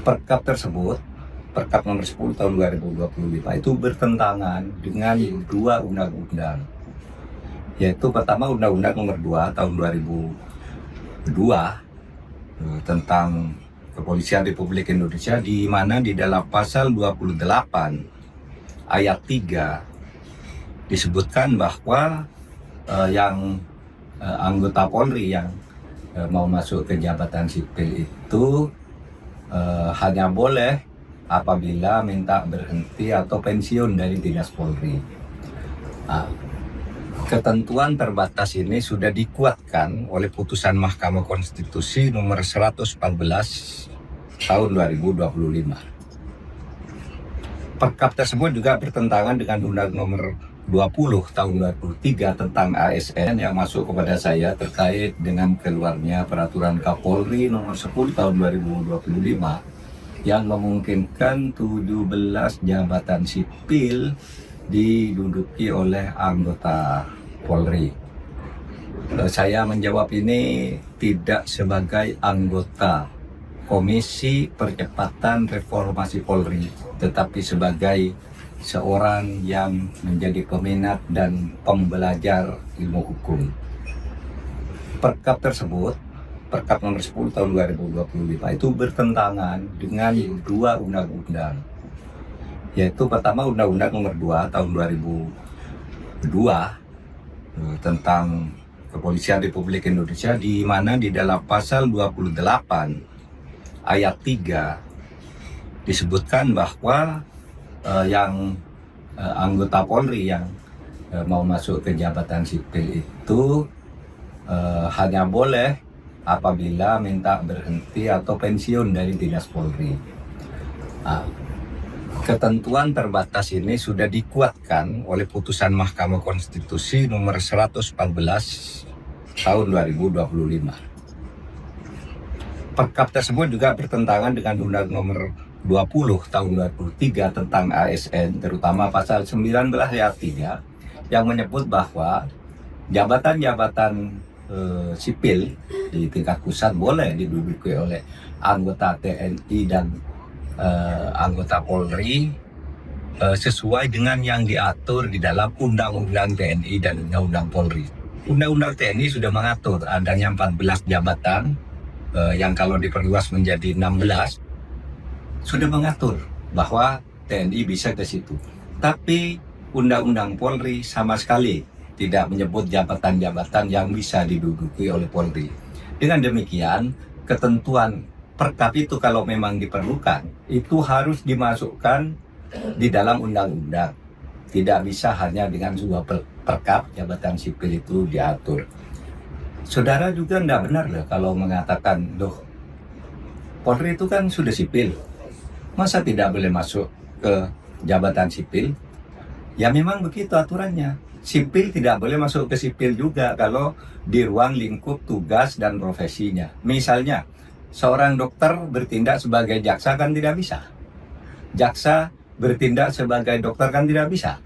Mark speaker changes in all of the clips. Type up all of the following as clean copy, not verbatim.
Speaker 1: Perkap tersebut, Perkap nomor 10 tahun 2025 itu bertentangan dengan dua undang-undang, yaitu pertama Undang-Undang nomor 2 tahun 2002 tentang Kepolisian Republik Indonesia, di mana di dalam pasal 28 ayat 3 disebutkan bahwa anggota Polri yang mau masuk ke jabatan sipil itu hanya boleh apabila minta berhenti atau pensiun dari dinas Polri. Nah, ketentuan terbatas ini sudah dikuatkan oleh putusan Mahkamah Konstitusi nomor 114 tahun 2025. Perkap tersebut juga bertentangan dengan Undang nomor 20 tahun 2003 tentang ASN yang masuk kepada saya terkait dengan keluarnya peraturan Kapolri nomor 10 tahun 2025 yang memungkinkan 17 jabatan sipil diduduki oleh anggota Polri. Saya menjawab ini tidak sebagai anggota Komisi Percepatan Reformasi Polri, tetapi sebagai seorang yang menjadi peminat dan pembelajar ilmu hukum. Perkap tersebut, Perkap nomor 10 tahun 2025 itu bertentangan dengan dua undang-undang, yaitu pertama Undang-Undang nomor 2 tahun 2002 tentang Kepolisian Republik Indonesia, di mana di dalam pasal 28 ayat 3 disebutkan bahwa anggota Polri yang mau masuk ke jabatan sipil itu hanya boleh apabila minta berhenti atau pensiun dari dinas Polri. Nah, ketentuan terbatas ini sudah dikuatkan oleh putusan Mahkamah Konstitusi nomor 114 tahun 2025. Perkap tersebut juga bertentangan dengan Undang nomor 20 tahun 2003 tentang ASN, terutama pasal 19 ayat 3 yang menyebut bahwa jabatan-jabatan sipil di tingkat pusat boleh diduduki oleh anggota TNI dan anggota Polri sesuai dengan yang diatur di dalam Undang-Undang TNI dan Undang-Undang Polri. Undang-Undang TNI sudah mengatur adanya 14 jabatan yang kalau diperluas menjadi 16 sudah mengatur bahwa TNI bisa ke situ. Tapi Undang-Undang Polri sama sekali tidak menyebut jabatan-jabatan yang bisa diduduki oleh Polri. Dengan demikian, ketentuan Perkap itu kalau memang diperlukan, itu harus dimasukkan di dalam undang-undang. Tidak bisa hanya dengan sebuah perkap jabatan sipil itu diatur. Saudara juga tidak benar loh kalau mengatakan, loh, Polri itu kan sudah sipil, masa tidak boleh masuk ke jabatan sipil? Ya memang begitu aturannya. Sipil tidak boleh masuk ke sipil juga kalau di ruang lingkup tugas dan profesinya. Misalnya, seorang dokter bertindak sebagai jaksa kan tidak bisa. Jaksa bertindak sebagai dokter kan tidak bisa.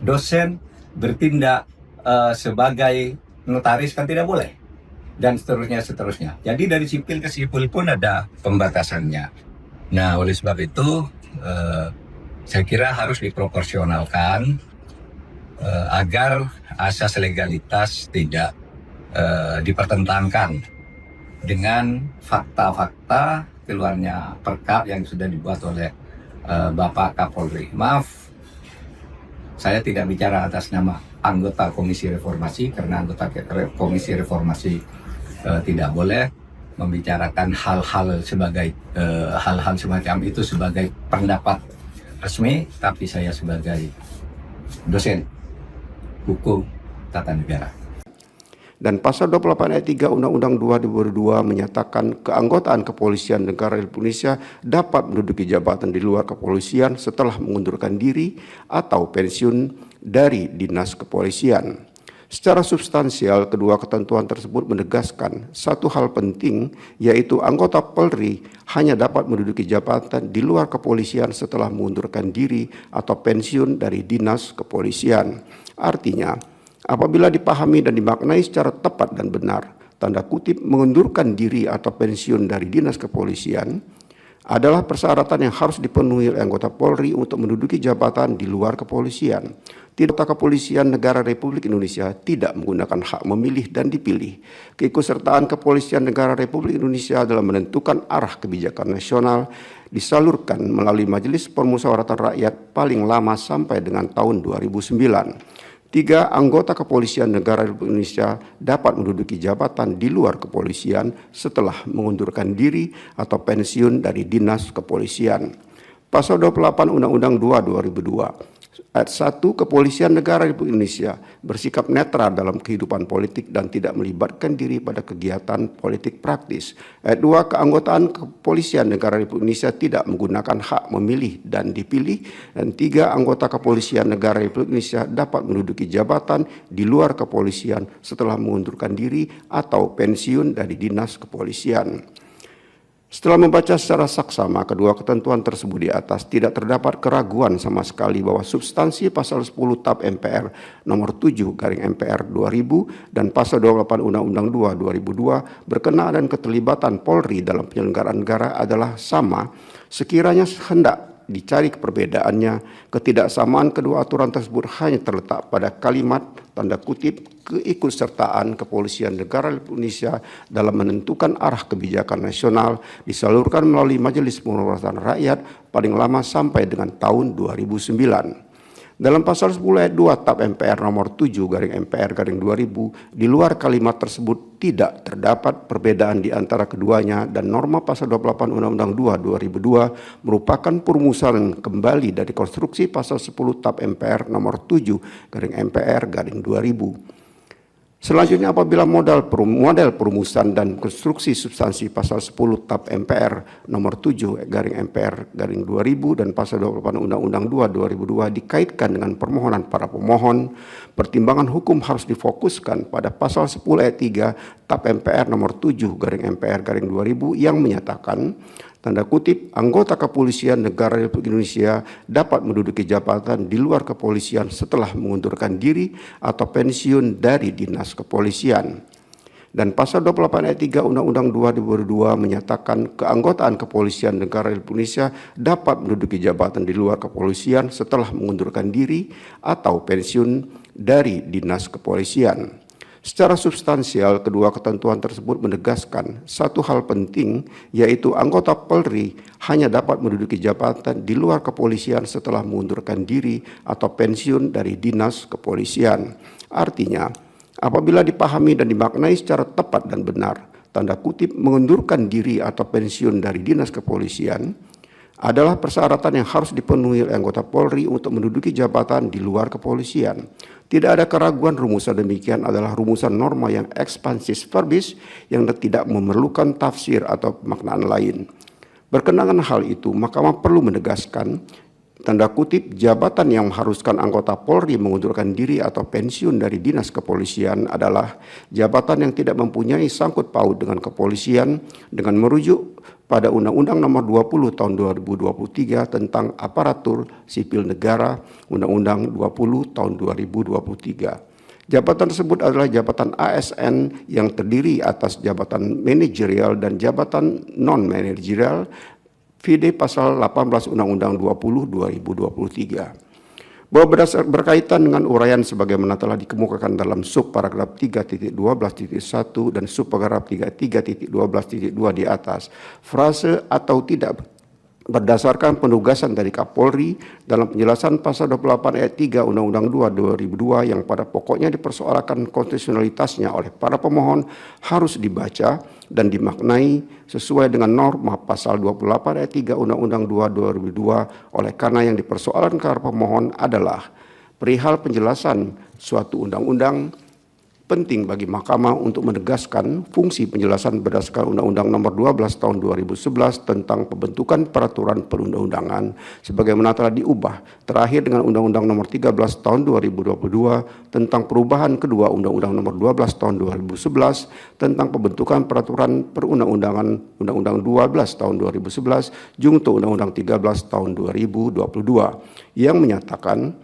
Speaker 1: Dosen bertindak sebagai notaris kan tidak boleh. Dan seterusnya. Jadi dari sipil ke sipil pun ada pembatasannya. Nah, oleh sebab itu, saya kira harus diproporsionalkan agar asas legalitas tidak dipertentangkan dengan fakta-fakta keluarnya perkap yang sudah dibuat oleh Bapak Kapolri. Maaf, saya tidak bicara atas nama anggota Komisi Reformasi, karena anggota Komisi Reformasi tidak boleh membicarakan hal-hal semacam itu sebagai pendapat resmi, tapi saya sebagai dosen hukum tata negara.
Speaker 2: Dan pasal 28 ayat 3 Undang-Undang 2002 menyatakan keanggotaan kepolisian negara Indonesia dapat menduduki jabatan di luar kepolisian setelah mengundurkan diri atau pensiun dari dinas kepolisian. Secara substansial, kedua ketentuan tersebut menegaskan satu hal penting, yaitu anggota Polri hanya dapat menduduki jabatan di luar kepolisian setelah mengundurkan diri atau pensiun dari dinas kepolisian. Artinya, apabila dipahami dan dimaknai secara tepat dan benar, tanda kutip mengundurkan diri atau pensiun dari dinas kepolisian adalah persyaratan yang harus dipenuhi oleh anggota Polri untuk menduduki jabatan di luar kepolisian. Anggota Kepolisian Negara Republik Indonesia tidak menggunakan hak memilih dan dipilih. Keikutsertaan Kepolisian Negara Republik Indonesia dalam menentukan arah kebijakan nasional disalurkan melalui Majelis Permusyawaratan Rakyat paling lama sampai dengan tahun 2009. 3. Anggota Kepolisian Negara Republik Indonesia dapat menduduki jabatan di luar kepolisian setelah mengundurkan diri atau pensiun dari dinas kepolisian. Pasal 28 Undang-Undang 2 2002. Ayat 1, Kepolisian Negara Republik Indonesia bersikap netral dalam kehidupan politik dan tidak melibatkan diri pada kegiatan politik praktis. Ayat 2, keanggotaan Kepolisian Negara Republik Indonesia tidak menggunakan hak memilih dan dipilih. Dan 3, anggota Kepolisian Negara Republik Indonesia dapat menduduki jabatan di luar kepolisian setelah mengundurkan diri atau pensiun dari dinas kepolisian. Setelah membaca secara saksama kedua ketentuan tersebut di atas, tidak terdapat keraguan sama sekali bahwa substansi pasal 10 TAP MPR nomor 7/MPR 2000 dan pasal 28 Undang-Undang 2 2002 berkenaan dan keterlibatan Polri dalam penyelenggaraan negara adalah sama, sekiranya hendak dicari perbedaannya. Ketidaksamaan kedua aturan tersebut hanya terletak pada kalimat tanda kutip keikutsertaan Kepolisian Negara Republik Indonesia dalam menentukan arah kebijakan nasional disalurkan melalui Majelis Permusyawaratan Rakyat paling lama sampai dengan tahun 2009. Dalam pasal 10 ayat 2 TAP MPR nomor 7/MPR/2000, di luar kalimat tersebut tidak terdapat perbedaan di antara keduanya dan norma pasal 28 Undang-Undang 2 2002 merupakan perumusan kembali dari konstruksi pasal 10 TAP MPR nomor 7/MPR/2000. Selanjutnya, apabila model perumusan dan konstruksi substansi pasal 10 TAP MPR nomor 7/MPR/2000 dan pasal 28 Undang-Undang 2 2002 dikaitkan dengan permohonan para pemohon, pertimbangan hukum harus difokuskan pada pasal 10 ayat 3 TAP MPR nomor 7/MPR/2000 yang menyatakan tanda kutip, anggota Kepolisian Negara Republik Indonesia dapat menduduki jabatan di luar kepolisian setelah mengundurkan diri atau pensiun dari dinas kepolisian. Dan pasal 28 ayat 3 Undang-Undang 2 2002 menyatakan keanggotaan Kepolisian Negara Republik Indonesia dapat menduduki jabatan di luar kepolisian setelah mengundurkan diri atau pensiun dari dinas kepolisian. Secara substansial, kedua ketentuan tersebut menegaskan satu hal penting, yaitu anggota Polri hanya dapat menduduki jabatan di luar kepolisian setelah mengundurkan diri atau pensiun dari dinas kepolisian. Artinya, apabila dipahami dan dimaknai secara tepat dan benar, tanda kutip mengundurkan diri atau pensiun dari dinas kepolisian adalah persyaratan yang harus dipenuhi oleh anggota Polri untuk menduduki jabatan di luar kepolisian. Tidak ada keraguan rumusan demikian adalah rumusan norma yang expansis verbis yang tidak memerlukan tafsir atau pemaknaan lain. Berkenaan hal itu, Mahkamah perlu menegaskan tanda kutip jabatan yang mengharuskan anggota Polri mengundurkan diri atau pensiun dari dinas kepolisian adalah jabatan yang tidak mempunyai sangkut paut dengan kepolisian dengan merujuk pada Undang-Undang Nomor 20 Tahun 2023 tentang Aparatur Sipil Negara, Undang-Undang 20 Tahun 2023. Jabatan tersebut adalah jabatan ASN yang terdiri atas jabatan manajerial dan jabatan non-manajerial VD pasal 18 Undang-Undang 20 2023. Bahwa berkaitan dengan uraian sebagaimana telah dikemukakan dalam subparagraf 3.12.1 dan subparagraf 3.12.2 di atas, frase atau tidak berdasarkan penugasan dari Kapolri dalam penjelasan pasal 28 ayat 3 Undang-Undang 2 2002 yang pada pokoknya dipersoalkan konstitusionalitasnya oleh para pemohon harus dibaca dan dimaknai sesuai dengan norma pasal 28 ayat 3 Undang-Undang 2 2002 oleh karena yang dipersoalkan para pemohon adalah perihal penjelasan suatu undang-undang. Penting bagi Mahkamah untuk menegaskan fungsi penjelasan berdasarkan Undang-Undang Nomor 12 Tahun 2011 tentang pembentukan peraturan perundang-undangan sebagaimana telah diubah terakhir dengan Undang-Undang Nomor 13 Tahun 2022 tentang perubahan kedua Undang-Undang Nomor 12 Tahun 2011 tentang pembentukan peraturan perundang-undangan Undang-Undang 12 Tahun 2011 junto Undang-Undang 13 Tahun 2022 yang menyatakan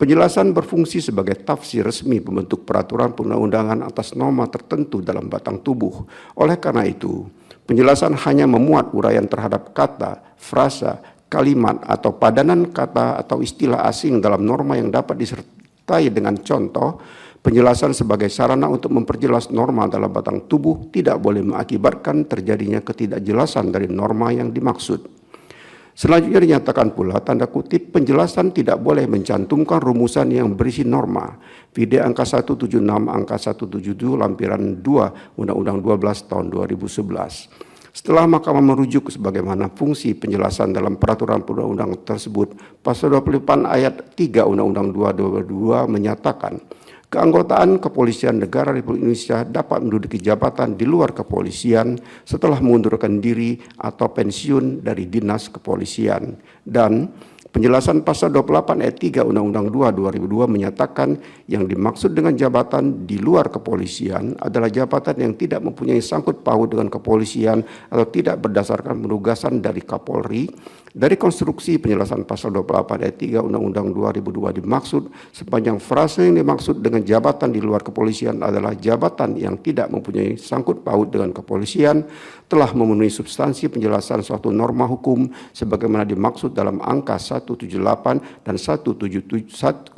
Speaker 2: penjelasan berfungsi sebagai tafsir resmi pembentuk peraturan perundang-undangan atas norma tertentu dalam batang tubuh. Oleh karena itu, Penjelasan hanya memuat uraian terhadap kata, frasa, kalimat, atau padanan kata atau istilah asing dalam norma yang dapat disertai dengan contoh. Penjelasan sebagai sarana untuk memperjelas norma dalam batang tubuh tidak boleh mengakibatkan terjadinya ketidakjelasan dari norma yang dimaksud. Selanjutnya dinyatakan pula, tanda kutip, penjelasan tidak boleh mencantumkan rumusan yang berisi norma. Vide angka 176 angka 177 lampiran 2 Undang-Undang 12 tahun 2011. Setelah Mahkamah merujuk sebagaimana fungsi penjelasan dalam peraturan perundang-undang tersebut, pasal 28 ayat 3 Undang-Undang 222 menyatakan, keanggotaan Kepolisian Negara Republik Indonesia dapat menduduki jabatan di luar kepolisian setelah mengundurkan diri atau pensiun dari dinas kepolisian. Dan penjelasan pasal 28 ayat 3 Undang-Undang 2 2002 menyatakan yang dimaksud dengan jabatan di luar kepolisian adalah jabatan yang tidak mempunyai sangkut paut dengan kepolisian atau tidak berdasarkan penugasan dari Kapolri. Dari konstruksi penjelasan pasal 28 ayat 3 Undang-Undang 2002 dimaksud sepanjang frase yang dimaksud dengan jabatan di luar kepolisian adalah jabatan yang tidak mempunyai sangkut paut dengan kepolisian telah memenuhi substansi penjelasan suatu norma hukum sebagaimana dimaksud dalam angka 178 dan 176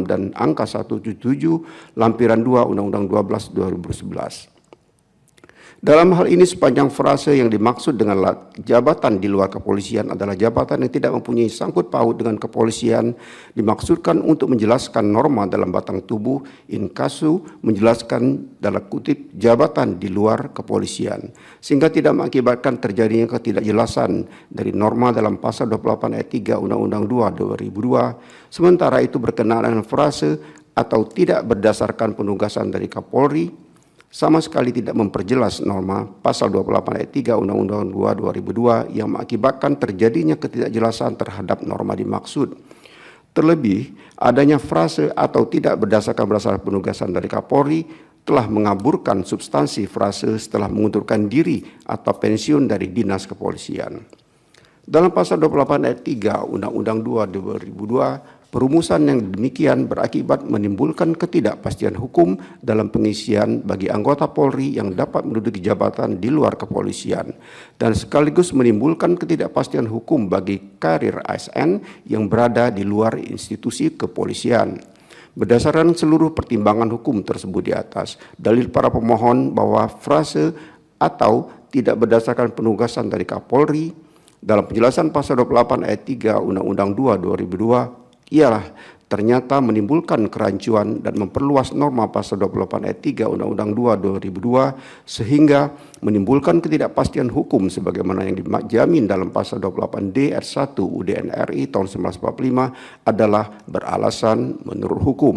Speaker 2: dan angka 177 lampiran 2 Undang-Undang 12 2011. Dalam hal ini sepanjang frase yang dimaksud dengan jabatan di luar kepolisian adalah jabatan yang tidak mempunyai sangkut paut dengan kepolisian dimaksudkan untuk menjelaskan norma dalam batang tubuh in casu menjelaskan dalam kutip jabatan di luar kepolisian sehingga tidak mengakibatkan terjadinya ketidakjelasan dari norma dalam pasal 28 ayat 3 Undang-Undang 2 2002. Sementara itu berkenaan dengan frase atau tidak berdasarkan penugasan dari Kapolri sama sekali tidak memperjelas norma pasal 28 ayat 3 Undang-Undang 2 2002 yang mengakibatkan terjadinya ketidakjelasan terhadap norma dimaksud. Terlebih, adanya frase atau tidak berdasarkan penugasan dari Kapolri telah mengaburkan substansi frase setelah mengundurkan diri atau pensiun dari dinas kepolisian. Dalam pasal 28 ayat 3 Undang-Undang 2 2002, perumusan yang demikian berakibat menimbulkan ketidakpastian hukum dalam pengisian bagi anggota Polri yang dapat menduduki jabatan di luar kepolisian dan sekaligus menimbulkan ketidakpastian hukum bagi karir ASN yang berada di luar institusi kepolisian. Berdasarkan seluruh pertimbangan hukum tersebut di atas, dalil para pemohon bahwa frase atau tidak berdasarkan penugasan dari Kapolri dalam penjelasan pasal 28 ayat 3 Undang-Undang 2 2002 ialah ternyata menimbulkan kerancuan dan memperluas norma pasal 28 ayat 3 Undang-Undang 2 2002 sehingga menimbulkan ketidakpastian hukum sebagaimana yang dijamin dalam pasal 28D ayat 1 UDN RI tahun 1945 adalah beralasan menurut hukum.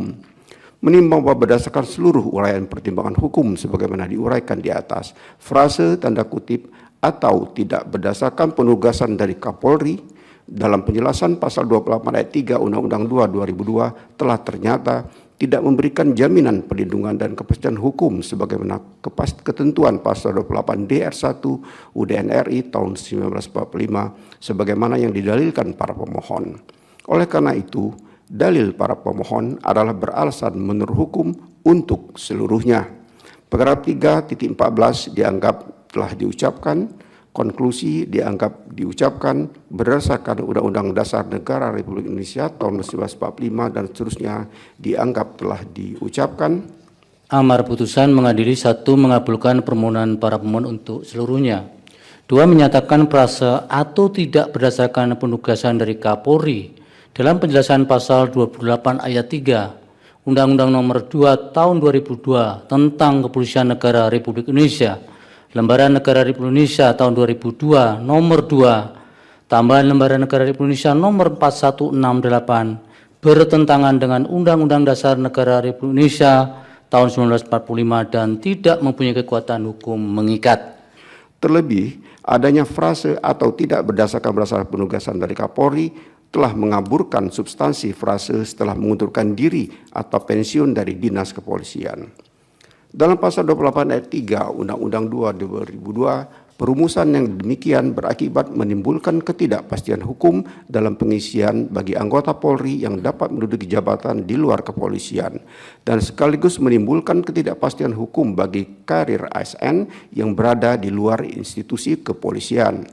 Speaker 2: Menimbang bahwa berdasarkan seluruh uraian pertimbangan hukum sebagaimana diuraikan di atas, frase tanda kutip atau tidak berdasarkan penugasan dari Kapolri dalam penjelasan pasal 28 ayat 3 Undang-Undang 2 2002 telah ternyata tidak memberikan jaminan perlindungan dan kepastian hukum sebagaimana ketentuan pasal 28D ayat 1 UDN RI tahun 1945 sebagaimana yang didalilkan para pemohon. Oleh karena itu, dalil para pemohon adalah beralasan menurut hukum untuk seluruhnya. Paragraf 3.14 dianggap telah diucapkan. Konklusi dianggap diucapkan berdasarkan Undang-Undang Dasar Negara Republik Indonesia tahun 1945 dan seterusnya dianggap telah diucapkan.
Speaker 3: Amar putusan mengadili 1. Mengabulkan permohonan para pemohon untuk seluruhnya. 2. Menyatakan frase atau tidak berdasarkan penugasan dari Kapolri dalam penjelasan pasal 28 ayat 3 Undang-Undang Nomor 2 Tahun 2002 tentang Kepolisian Negara Republik Indonesia, Lembaran Negara Republik Indonesia tahun 2002 nomor 2 tambahan Lembaran Negara Republik Indonesia nomor 4168 bertentangan dengan Undang-Undang Dasar Negara Republik Indonesia tahun 1945 dan tidak mempunyai kekuatan hukum mengikat.
Speaker 2: Terlebih, adanya frase atau tidak berdasarkan penugasan dari Kapolri telah mengaburkan substansi frase setelah mengundurkan diri atau pensiun dari dinas kepolisian. Dalam pasal 28 ayat 3 Undang-Undang 2 2002, Perumusan yang demikian berakibat menimbulkan ketidakpastian hukum dalam pengisian bagi anggota Polri yang dapat menduduki jabatan di luar kepolisian dan sekaligus menimbulkan ketidakpastian hukum bagi karir ASN yang berada di luar institusi kepolisian.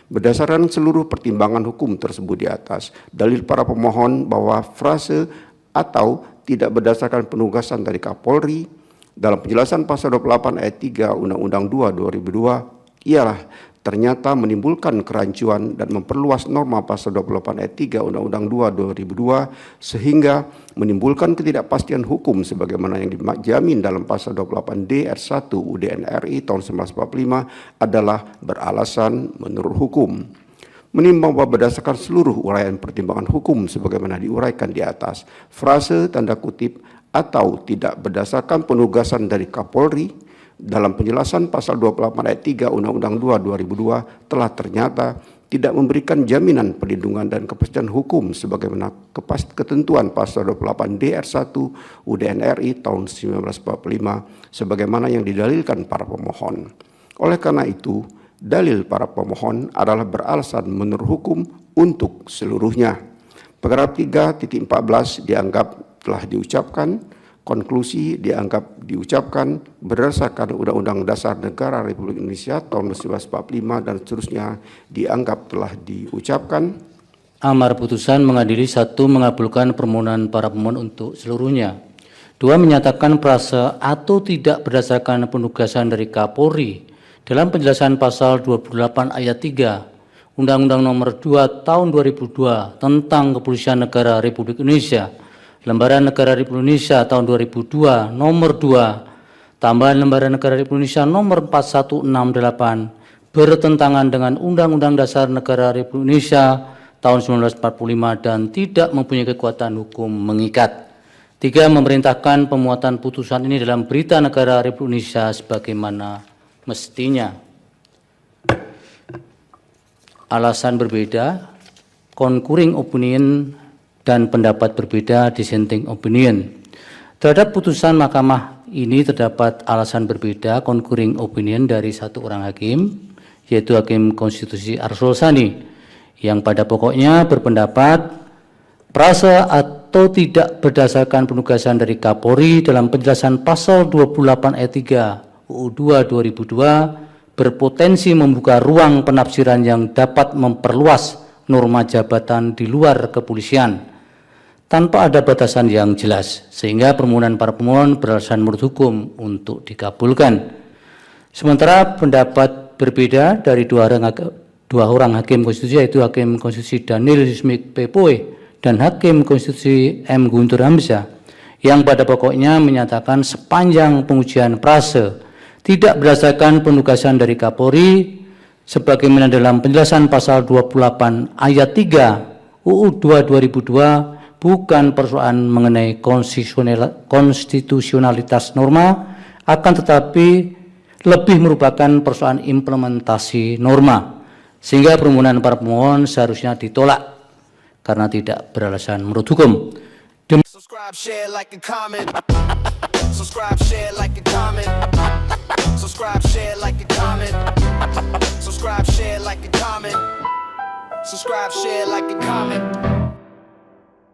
Speaker 2: Berdasarkan seluruh pertimbangan hukum tersebut di atas, dalil para pemohon bahwa frase atau tidak berdasarkan penugasan dari Kapolri dalam penjelasan pasal 28 ayat 3 Undang-Undang 2 2002 ialah ternyata menimbulkan kerancuan dan memperluas norma pasal 28 ayat 3 Undang-Undang 2 2002 sehingga menimbulkan ketidakpastian hukum sebagaimana yang dijamin dalam pasal 28D ayat 1 UDN RI tahun 1945 adalah beralasan menurut hukum. Menimbang bahwa berdasarkan seluruh uraian pertimbangan hukum sebagaimana diuraikan di atas, frase tanda kutip atau tidak berdasarkan penugasan dari Kapolri dalam penjelasan pasal 28 ayat 3 Undang-Undang 2 2002 telah ternyata tidak memberikan jaminan perlindungan dan kepastian hukum sebagaimana ketentuan pasal 28D ayat 1 UDN RI tahun 1945 sebagaimana yang didalilkan para pemohon. Oleh karena itu, dalil para pemohon adalah beralasan menurut hukum untuk seluruhnya. Paragraf 3.14 dianggap telah diucapkan. Konklusi dianggap diucapkan berdasarkan Undang-Undang Dasar Negara Republik Indonesia tahun 1945 dan seterusnya dianggap telah diucapkan.
Speaker 3: Amar putusan mengadili 1. Mengabulkan permohonan para pemohon untuk seluruhnya. 2. Menyatakan frase atau tidak berdasarkan penugasan dari Kapolri dalam penjelasan pasal 28 ayat 3 Undang-Undang Nomor 2 Tahun 2002 tentang Kepolisian Negara Republik Indonesia, Lembaran Negara Republik Indonesia tahun 2002 nomor 2 tambahan Lembaran Negara Republik Indonesia nomor 4168 bertentangan dengan Undang-Undang Dasar Negara Republik Indonesia tahun 1945 dan tidak mempunyai kekuatan hukum mengikat. 3. Memerintahkan pemuatan putusan ini dalam Berita Negara Republik Indonesia sebagaimana mestinya. Alasan berbeda, concurring opinion dan pendapat berbeda, dissenting opinion. Terhadap putusan mahkamah ini terdapat alasan berbeda, concurring opinion dari satu orang hakim, yaitu Hakim Konstitusi Arsul Sani, yang pada pokoknya berpendapat frase atau tidak berdasarkan penugasan dari Kapolri dalam penjelasan pasal 28 ayat 3 UU 2 2002 berpotensi membuka ruang penafsiran yang dapat memperluas norma jabatan di luar kepolisian tanpa ada batasan yang jelas, sehingga permohonan para pemohon beralasan menurut hukum untuk dikabulkan. Sementara pendapat berbeda dari dua orang hakim konstitusi, yaitu Hakim Konstitusi Daniel Yusmik Pepoe dan Hakim Konstitusi M. Guntur Hamzah, yang pada pokoknya menyatakan sepanjang pengujian frase tidak berdasarkan penugasan dari Kapolri sebagaimana dalam penjelasan pasal 28 ayat 3 UU 2 2002 bukan persoalan mengenai konstitusionalitas norma, akan tetapi lebih merupakan persoalan implementasi norma, sehingga permohonan para pemohon seharusnya ditolak karena tidak beralasan menurut hukum.
Speaker 4: Subscribe, share, like, and comment. Subscribe, share, like, and comment. Subscribe, share, like, and comment. Subscribe, share, like, and comment. Subscribe, share, like, and comment.